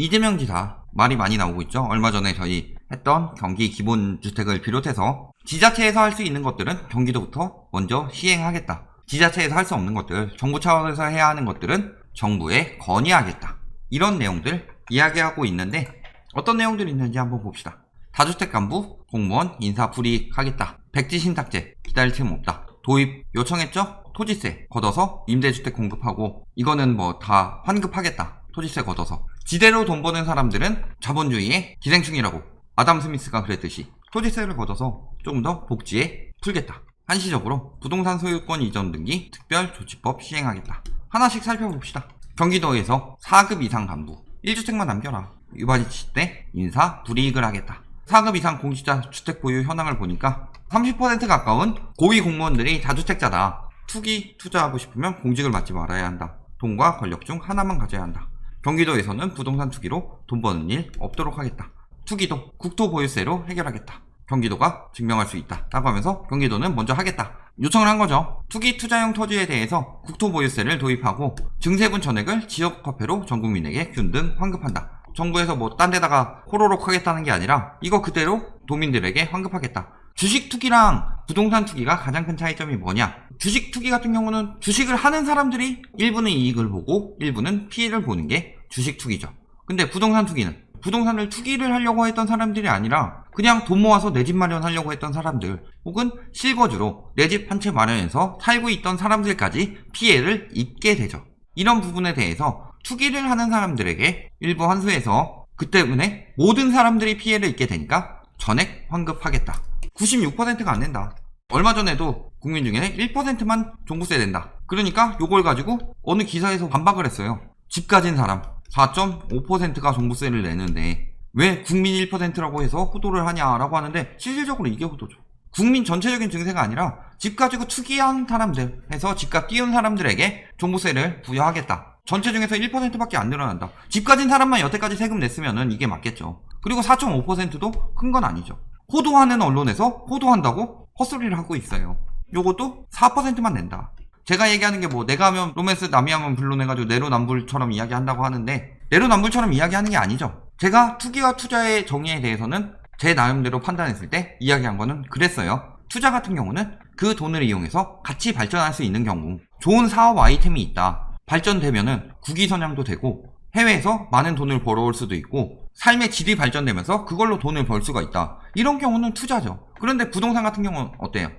이재명 지사 말이 많이 나오고 있죠. 얼마 전에 저희 했던 경기 기본주택을 비롯해서 지자체에서 할 수 있는 것들은 경기도부터 먼저 시행하겠다. 지자체에서 할 수 없는 것들, 정부 차원에서 해야 하는 것들은 정부에 건의하겠다. 이런 내용들 이야기하고 있는데 어떤 내용들이 있는지 한번 봅시다. 다주택 간부, 공무원 인사 불이익하겠다. 백지 신탁제 기다릴 틈 없다. 도입 요청했죠? 토지세 걷어서 임대주택 공급하고 이거는 뭐 다 환급하겠다. 토지세 걷어서. 지대로 돈 버는 사람들은 자본주의의 기생충이라고 아담 스미스가 그랬듯이 토지세를 걷어서 조금 더 복지에 풀겠다. 한시적으로 부동산 소유권 이전 등기 특별조치법 시행하겠다. 하나씩 살펴봅시다. 경기도에서 4급 이상 간부 1주택만 남겨라. 유바지치 때 인사 불이익을 하겠다. 4급 이상 공직자 주택 보유 현황을 보니까 30% 가까운 고위 공무원들이 다주택자다. 투기 투자하고 싶으면 공직을 맡지 말아야 한다. 돈과 권력 중 하나만 가져야 한다. 경기도에서는 부동산 투기로 돈 버는 일 없도록 하겠다. 투기도 국토보유세로 해결하겠다. 경기도가 증명할 수 있다 라고 하면서 경기도는 먼저 하겠다 요청을 한 거죠. 투기 투자용 토지에 대해서 국토보유세를 도입하고 증세분 전액을 지역화폐로 전국민에게 균등 환급한다. 정부에서 뭐 딴 데다가 호로록 하겠다는 게 아니라 이거 그대로 도민들에게 환급하겠다. 주식 투기랑 부동산 투기가 가장 큰 차이점이 뭐냐? 주식 투기 같은 경우는 주식을 하는 사람들이 일부는 이익을 보고 일부는 피해를 보는 게 주식 투기죠. 근데 부동산 투기는 부동산을 투기를 하려고 했던 사람들이 아니라 그냥 돈 모아서 내 집 마련하려고 했던 사람들 혹은 실거주로 내 집 한 채 마련해서 살고 있던 사람들까지 피해를 입게 되죠. 이런 부분에 대해서 투기를 하는 사람들에게 일부 환수해서 그 때문에 모든 사람들이 피해를 입게 되니까 전액 환급하겠다. 96%가 안 낸다. 얼마 전에도 국민 중에 1%만 종부세 낸다. 그러니까 요걸 가지고 어느 기사에서 반박을 했어요. 집 가진 사람 4.5%가 종부세를 내는데 왜 국민 1%라고 해서 호도를 하냐라고 하는데 실질적으로 이게 호도죠. 국민 전체적인 증세가 아니라 집 가지고 투기한 사람들 해서 집값 띄운 사람들에게 종부세를 부여하겠다. 전체 중에서 1%밖에 안 늘어난다. 집 가진 사람만 여태까지 세금 냈으면은 이게 맞겠죠. 그리고 4.5%도 큰 건 아니죠. 호도하는 언론에서 호도한다고 헛소리를 하고 있어요. 요것도 4%만 낸다. 제가 얘기하는 게 뭐 내가 하면 로맨스 남이 하면 불론 해가지고 내로남불처럼 이야기한다고 하는데 내로남불처럼 이야기하는 게 아니죠. 제가 투기와 투자의 정의에 대해서는 제 나름대로 판단했을 때 이야기한 거는 그랬어요. 투자 같은 경우는 그 돈을 이용해서 같이 발전할 수 있는 경우 좋은 사업 아이템이 있다. 발전되면은 국위선양도 되고 해외에서 많은 돈을 벌어올 수도 있고 삶의 질이 발전되면서 그걸로 돈을 벌 수가 있다. 이런 경우는 투자죠. 그런데 부동산 같은 경우는 어때요?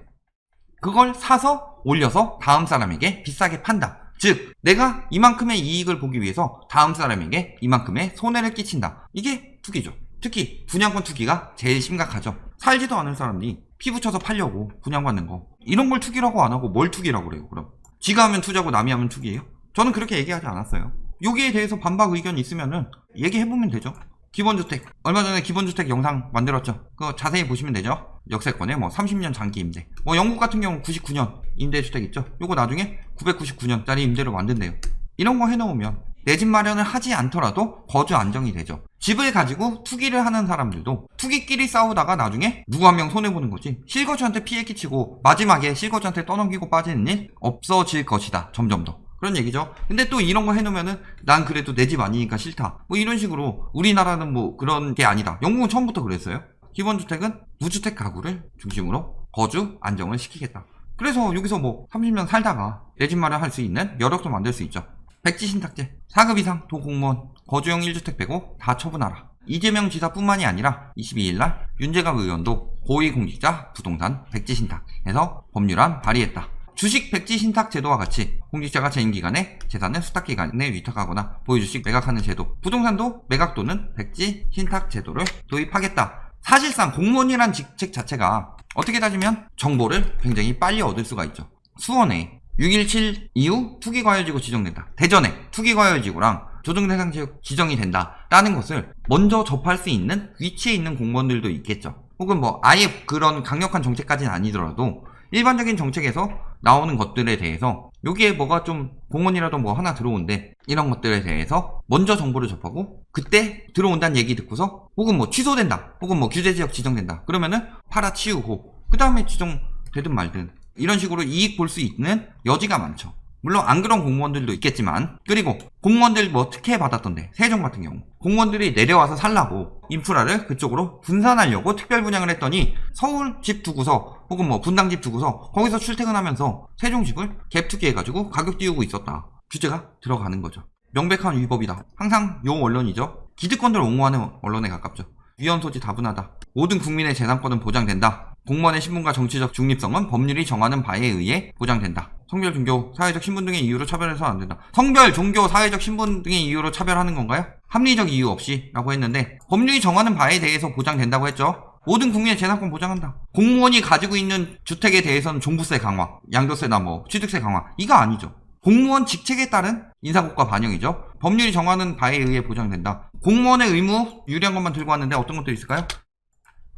그걸 사서 올려서 다음 사람에게 비싸게 판다. 즉 내가 이만큼의 이익을 보기 위해서 다음 사람에게 이만큼의 손해를 끼친다. 이게 투기죠. 특히 분양권 투기가 제일 심각하죠. 살지도 않은 사람이 피 붙여서 팔려고 분양받는 거 이런 걸 투기라고 안 하고 뭘 투기라고 그래요? 그럼 지가 하면 투자고 남이 하면 투기예요? 저는 그렇게 얘기하지 않았어요. 여기에 대해서 반박 의견이 있으면은 얘기해보면 되죠. 기본주택 얼마 전에 기본주택 영상 만들었죠. 그거 자세히 보시면 되죠. 역세권에 뭐 30년 장기 임대 뭐 영국 같은 경우 99년 임대주택 있죠. 요거 나중에 999년짜리 임대로 만든대요. 이런 거 해놓으면 내 집 마련을 하지 않더라도 거주 안정이 되죠. 집을 가지고 투기를 하는 사람들도 투기끼리 싸우다가 나중에 누구 한 명 손해보는 거지 실거주한테 피해 끼치고 마지막에 실거주한테 떠넘기고 빠지는 일 없어질 것이다. 점점 더 그런 얘기죠. 근데 또 이런 거 해놓으면은 난 그래도 내 집 아니니까 싫다. 뭐 이런 식으로 우리나라는 뭐 그런 게 아니다. 영국은 처음부터 그랬어요. 기본주택은 무주택 가구를 중심으로 거주 안정을 시키겠다. 그래서 여기서 뭐 30년 살다가 내 집 마련할 수 있는 여력도 만들 수 있죠. 백지 신탁제 4급 이상 도공무원 거주용 1주택 빼고 다 처분하라. 이재명 지사뿐만이 아니라 22일날 윤재갑 의원도 고위공직자 부동산 백지 신탁에서 법률안 발의했다. 주식 백지 신탁 제도와 같이 공직자가 재임 기간에 재산을 수탁 기간에 위탁하거나 보유주식 매각하는 제도, 부동산도 매각 또는 백지 신탁 제도를 도입하겠다. 사실상 공무원이란 직책 자체가 어떻게 따지면 정보를 굉장히 빨리 얻을 수가 있죠. 수원에 6.17 이후 투기과열지구 지정된다. 대전에 투기과열지구랑 조정대상지역 지정이 된다라는 것을 먼저 접할 수 있는 위치에 있는 공무원들도 있겠죠. 혹은 뭐 아예 그런 강력한 정책까지는 아니더라도 일반적인 정책에서 나오는 것들에 대해서 여기에 뭐가 좀 공원이라도 뭐 하나 들어온대 이런 것들에 대해서 먼저 정보를 접하고 그때 들어온다는 얘기 듣고서 혹은 뭐 취소된다 혹은 뭐 규제지역 지정된다 그러면은 팔아치우고 그 다음에 지정되든 말든 이런 식으로 이익 볼 수 있는 여지가 많죠. 물론 안 그런 공무원들도 있겠지만, 그리고 공무원들 뭐 특혜 받았던데, 세종 같은 경우 공무원들이 내려와서 살라고 인프라를 그쪽으로 분산하려고 특별 분양을 했더니 서울 집 두고서 혹은 뭐 분당 집 두고서 거기서 출퇴근하면서 세종 집을 갭 투기해가지고 가격 띄우고 있었다. 규제가 들어가는 거죠. 명백한 위법이다. 항상 요 언론이죠. 기득권들 옹호하는 언론에 가깝죠. 위헌 소지 다분하다. 모든 국민의 재산권은 보장된다. 공무원의 신분과 정치적 중립성은 법률이 정하는 바에 의해 보장된다. 성별, 종교, 사회적 신분 등의 이유로 차별해서는 안 된다. 성별, 종교, 사회적 신분 등의 이유로 차별하는 건가요? 합리적 이유 없이 라고 했는데 법률이 정하는 바에 대해서 보장된다고 했죠. 모든 국민의 재산권 보장한다. 공무원이 가지고 있는 주택에 대해서는 종부세 강화, 양도세나 뭐 취득세 강화, 이거 아니죠. 공무원 직책에 따른 인사고과 반영이죠. 법률이 정하는 바에 의해 보장된다. 공무원의 의무 유리한 것만 들고 왔는데 어떤 것도 있을까요?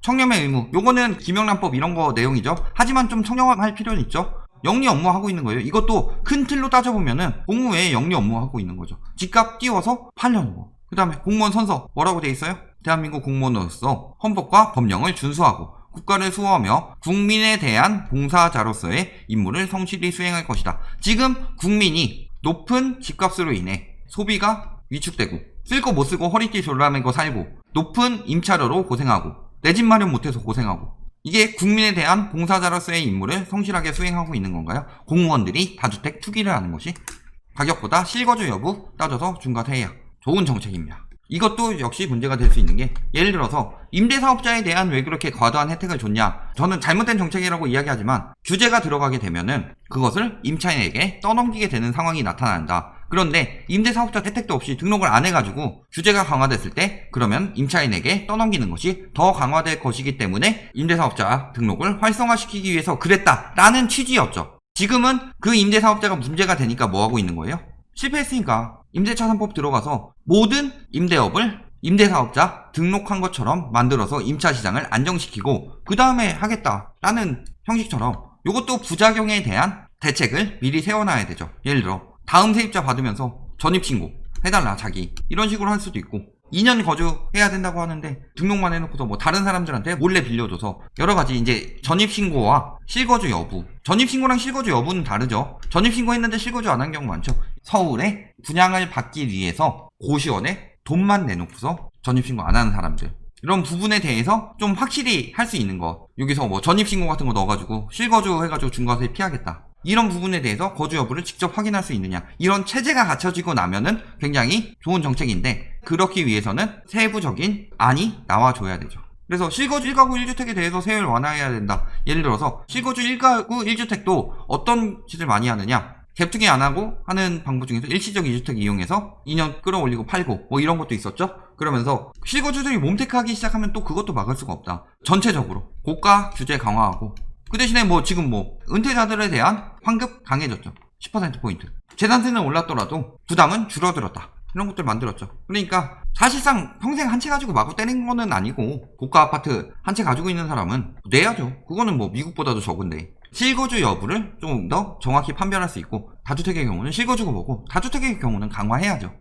청렴의 의무, 요거는 김영란법 이런 거 내용이죠. 하지만 좀 청렴할 필요는 있죠. 영리 업무 하고 있는 거예요. 이것도 큰 틀로 따져보면은 공무회에 영리 업무 하고 있는 거죠. 집값 띄워서 팔려는 거. 그 다음에 공무원 선서 뭐라고 돼 있어요? 대한민국 공무원으로서 헌법과 법령을 준수하고 국가를 수호하며 국민에 대한 봉사자로서의 임무를 성실히 수행할 것이다. 지금 국민이 높은 집값으로 인해 소비가 위축되고 쓸 거 못 쓰고 허리띠 졸라매고 살고 높은 임차료로 고생하고 내 집 마련 못해서 고생하고 이게 국민에 대한 봉사자로서의 임무를 성실하게 수행하고 있는 건가요? 공무원들이 다주택 투기를 하는 것이 가격보다 실거주 여부 따져서 중과세해야 좋은 정책입니다. 이것도 역시 문제가 될 수 있는 게 예를 들어서 임대사업자에 대한 왜 그렇게 과도한 혜택을 줬냐, 저는 잘못된 정책이라고 이야기하지만 규제가 들어가게 되면은 그것을 임차인에게 떠넘기게 되는 상황이 나타난다. 그런데 임대사업자 혜택도 없이 등록을 안 해가지고 규제가 강화됐을 때 그러면 임차인에게 떠넘기는 것이 더 강화될 것이기 때문에 임대사업자 등록을 활성화시키기 위해서 그랬다라는 취지였죠. 지금은 그 임대사업자가 문제가 되니까 뭐 하고 있는 거예요? 실패했으니까 임대차 3법 들어가서 모든 임대업을 임대사업자 등록한 것처럼 만들어서 임차 시장을 안정시키고 그 다음에 하겠다라는 형식처럼 이것도 부작용에 대한 대책을 미리 세워놔야 되죠. 예를 들어 다음 세입자 받으면서 전입신고 해달라 자기 이런 식으로 할 수도 있고 2년 거주해야 된다고 하는데 등록만 해놓고서 뭐 다른 사람들한테 몰래 빌려줘서 여러가지 이제 전입신고와 실거주 여부, 전입신고랑 실거주 여부는 다르죠. 전입신고했는데 실거주 안 한 경우 많죠. 서울에 분양을 받기 위해서 고시원에 돈만 내놓고서 전입신고 안 하는 사람들, 이런 부분에 대해서 좀 확실히 할 수 있는 거, 여기서 뭐 전입신고 같은 거 넣어가지고 실거주 해가지고 중과세 피하겠다, 이런 부분에 대해서 거주 여부를 직접 확인할 수 있느냐, 이런 체제가 갖춰지고 나면은 굉장히 좋은 정책인데 그렇기 위해서는 세부적인 안이 나와줘야 되죠. 그래서 실거주 1가구 1주택에 대해서 세율 완화해야 된다. 예를 들어서 실거주 1가구 1주택도 어떤 짓을 많이 하느냐, 갭투기 안 하고 하는 방법 중에서 일시적 2주택 이용해서 2년 끌어올리고 팔고 뭐 이런 것도 있었죠. 그러면서 실거주들이 몸택하기 시작하면 또 그것도 막을 수가 없다. 전체적으로 고가 규제 강화하고 그 대신에 뭐 지금 뭐 은퇴자들에 대한 환급 강해졌죠. 10%포인트. 재산세는 올랐더라도 부담은 줄어들었다. 이런 것들 만들었죠. 그러니까 사실상 평생 한 채 가지고 마구 떼는 거는 아니고 고가 아파트 한 채 가지고 있는 사람은 내야죠. 그거는 뭐 미국보다도 적은데 실거주 여부를 좀 더 정확히 판별할 수 있고 다주택의 경우는 실거주고 뭐고 다주택의 경우는 강화해야죠.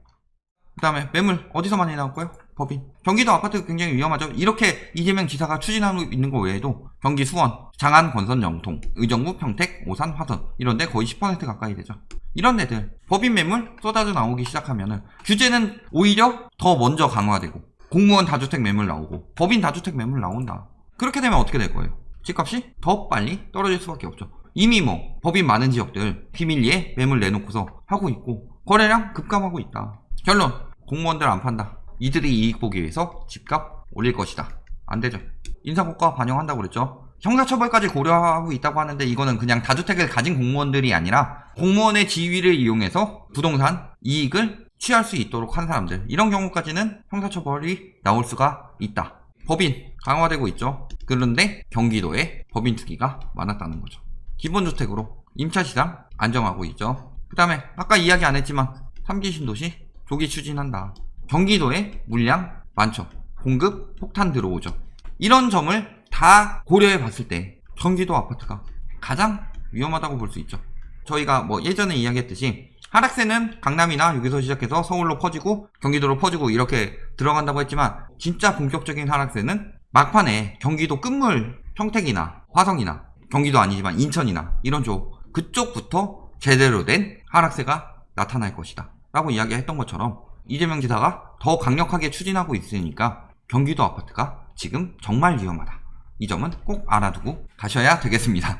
그 다음에 매물 어디서 많이 나올까요? 법인. 경기도 아파트 굉장히 위험하죠. 이렇게 이재명 지사가 추진하고 있는 거 외에도 경기 수원, 장안, 권선, 영통, 의정부, 평택, 오산, 화성 이런데 거의 10% 가까이 되죠. 이런 데들 법인 매물 쏟아져 나오기 시작하면은 규제는 오히려 더 먼저 강화되고 공무원 다주택 매물 나오고 법인 다주택 매물 나온다. 그렇게 되면 어떻게 될 거예요? 집값이 더 빨리 떨어질 수밖에 없죠. 이미 뭐 법인 많은 지역들 비밀리에 매물 내놓고서 하고 있고 거래량 급감하고 있다. 결론, 공무원들 안 판다. 이들이 이익 보기 위해서 집값 올릴 것이다. 안 되죠. 인사고과 반영한다고 그랬죠. 형사처벌까지 고려하고 있다고 하는데 이거는 그냥 다주택을 가진 공무원들이 아니라 공무원의 지위를 이용해서 부동산 이익을 취할 수 있도록 한 사람들, 이런 경우까지는 형사처벌이 나올 수가 있다. 법인 강화되고 있죠. 그런데 경기도에 법인 투기가 많았다는 거죠. 기본주택으로 임차시장 안정하고 있죠. 그 다음에 아까 이야기 안 했지만 3기 신도시 조기 추진한다. 경기도에 물량 많죠. 공급 폭탄 들어오죠. 이런 점을 다 고려해 봤을 때 경기도 아파트가 가장 위험하다고 볼 수 있죠. 저희가 뭐 예전에 이야기했듯이 하락세는 강남이나 여기서 시작해서 서울로 퍼지고 경기도로 퍼지고 이렇게 들어간다고 했지만 진짜 본격적인 하락세는 막판에 경기도 끝물 평택이나 화성이나 경기도 아니지만 인천이나 이런 쪽 그쪽부터 제대로 된 하락세가 나타날 것이다 라고 이야기했던 것처럼 이재명 지사가 더 강력하게 추진하고 있으니까 경기도 아파트가 지금 정말 위험하다. 이 점은 꼭 알아두고 가셔야 되겠습니다.